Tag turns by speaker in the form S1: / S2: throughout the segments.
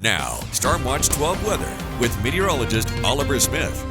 S1: Now, Stormwatch 12 weather with meteorologist Oliver Smith.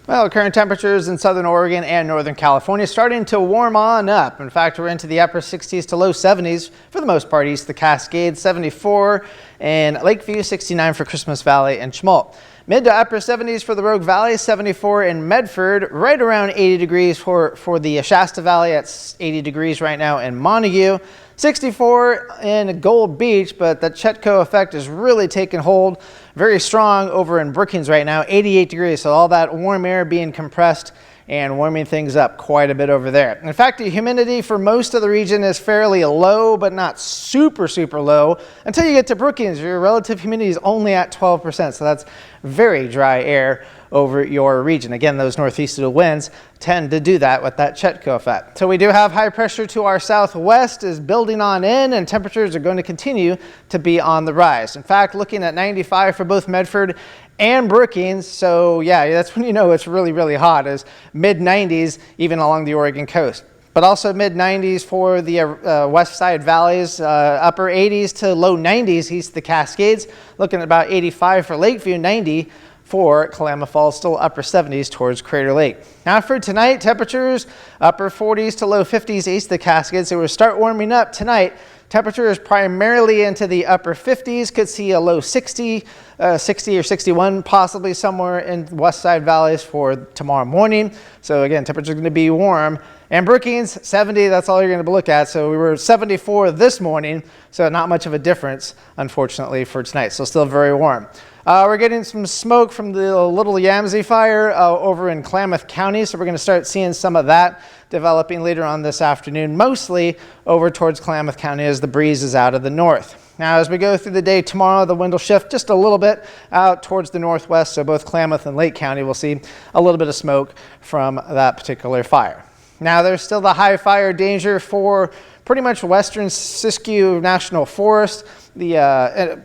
S2: Well, current temperatures in southern Oregon and northern California starting to warm on up. In fact, we're into the upper 60s to low 70s for the most part east of the Cascades, 74 in Lakeview, 69 for Christmas Valley and Chemult. Mid to upper 70s for the Rogue Valley, 74 in Medford, right around 80 degrees for the Shasta Valley at 80 degrees right now in Montague. 64 in Gold Beach, but the Chetco effect is really taking hold very strong over in Brookings right now, 88 degrees. So all that warm air being compressed and warming things up quite a bit over there. In fact, the humidity for most of the region is fairly low, but not super low. Until you get to Brookings, your relative humidity is only at 12%. So that's very dry air over your region. Again, those northeasterly winds tend to do that with that Chetco effect. So we do have high pressure to our southwest is building on in, and temperatures are going to continue to be on the rise. In fact, looking at 95 for both Medford and Brookings. So yeah, that's when you know it's really hot, is mid 90s even along the Oregon coast. But also mid 90s for the west side valleys, upper 80s to low 90s east of the Cascades. Looking at about 85 for Lakeview, 90 for Klamath Falls, still upper 70s towards Crater Lake. Now for tonight, temperatures upper 40s to low 50s east of the Cascades. So we'll start warming up tonight. Temperature is primarily into the upper 50s, could see a low 60 or 61 possibly somewhere in west side valleys for tomorrow morning. So again, temperature is going to be warm. And Brookings, 70, that's all you're going to look at. So we were 74 this morning, so not much of a difference, unfortunately, for tonight. So still very warm. We're getting some smoke from the Little Yamsey fire over in Klamath County, so we're going to start seeing some of that developing later on this afternoon, mostly over towards Klamath County as the breeze is out of the north. Now, as we go through the day tomorrow, the wind will shift just a little bit out towards the northwest, so both Klamath and Lake County will see a little bit of smoke from that particular fire. Now, there's still the high fire danger for pretty much western Siskiyou National Forest, the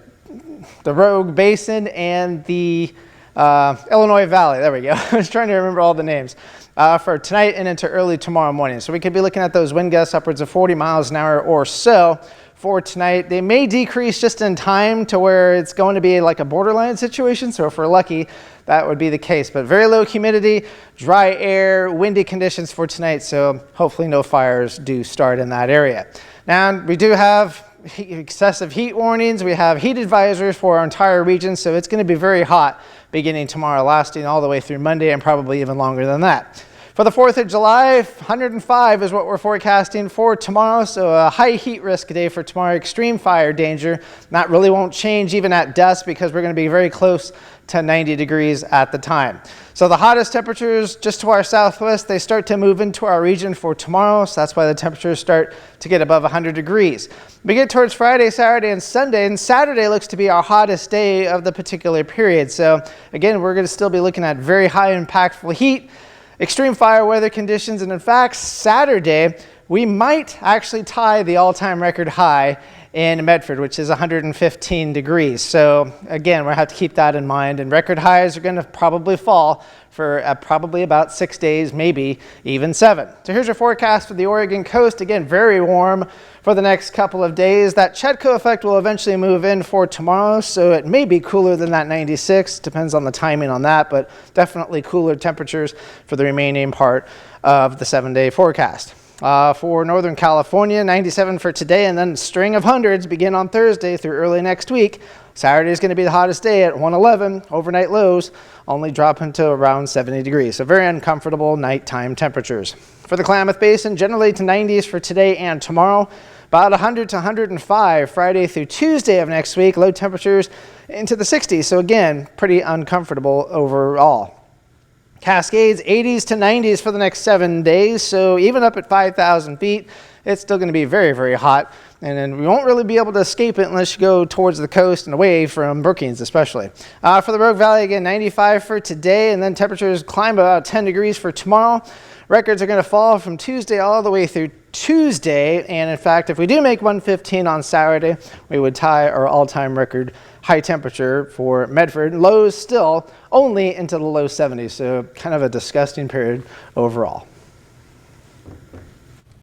S2: Rogue Basin, and the Illinois Valley. There we go. I was trying to remember all the names for tonight and into early tomorrow morning. So we could be looking at those wind gusts upwards of 40 miles an hour or so for tonight. They may decrease just in time to where it's going to be like a borderline situation. So if we're lucky, that would be the case. But very low humidity, dry air, windy conditions for tonight. So hopefully no fires do start in that area. Now we do have excessive heat warnings. We have heat advisories for our entire region, so it's going to be very hot beginning tomorrow, lasting all the way through Monday and probably even longer than that. For the 4th of July, 105 is what we're forecasting for tomorrow, so a high heat risk day for tomorrow. Extreme fire danger. That really won't change even at dusk because we're going to be very close to 90 degrees at the time. So the hottest temperatures just to our southwest, they start to move into our region for tomorrow. So that's why the temperatures start to get above 100 degrees. We get towards Friday, Saturday, and Sunday, and Saturday looks to be our hottest day of the particular period. So again, we're going to still be looking at very high impactful heat, extreme fire weather conditions, and in fact, Saturday, we might actually tie the all-time record high in Medford, which is 115 degrees. So again, we'll have to keep that in mind, and record highs are going to probably fall for probably about 6 days, maybe even 7. So here's your forecast for the Oregon coast. Again, very warm for the next couple of days. That Chetco effect will eventually move in for tomorrow, so it may be cooler than that 96. Depends on the timing on that, but definitely cooler temperatures for the remaining part of the 7-day forecast. For Northern California, 97 for today, and then a string of hundreds begin on Thursday through early next week. Saturday is going to be the hottest day at 111. Overnight lows only dropping to around 70 degrees. So very uncomfortable nighttime temperatures. For the Klamath Basin, generally to 90s for today and tomorrow. About 100 to 105 Friday through Tuesday of next week. Low temperatures into the 60s. So again, pretty uncomfortable overall. Cascades, 80s to 90s for the next 7 days. So even up at 5,000 feet, it's still going to be very hot. And then we won't really be able to escape it unless you go towards the coast and away from Brookings especially. For the Rogue Valley, again, 95 for today, and then temperatures climb about 10 degrees for tomorrow. Records are going to fall from Tuesday all the way through Tuesday. And in fact, if we do make 115 on Saturday, we would tie our all-time record high temperature for Medford. Lows still only into the low 70s, so kind of a disgusting period overall.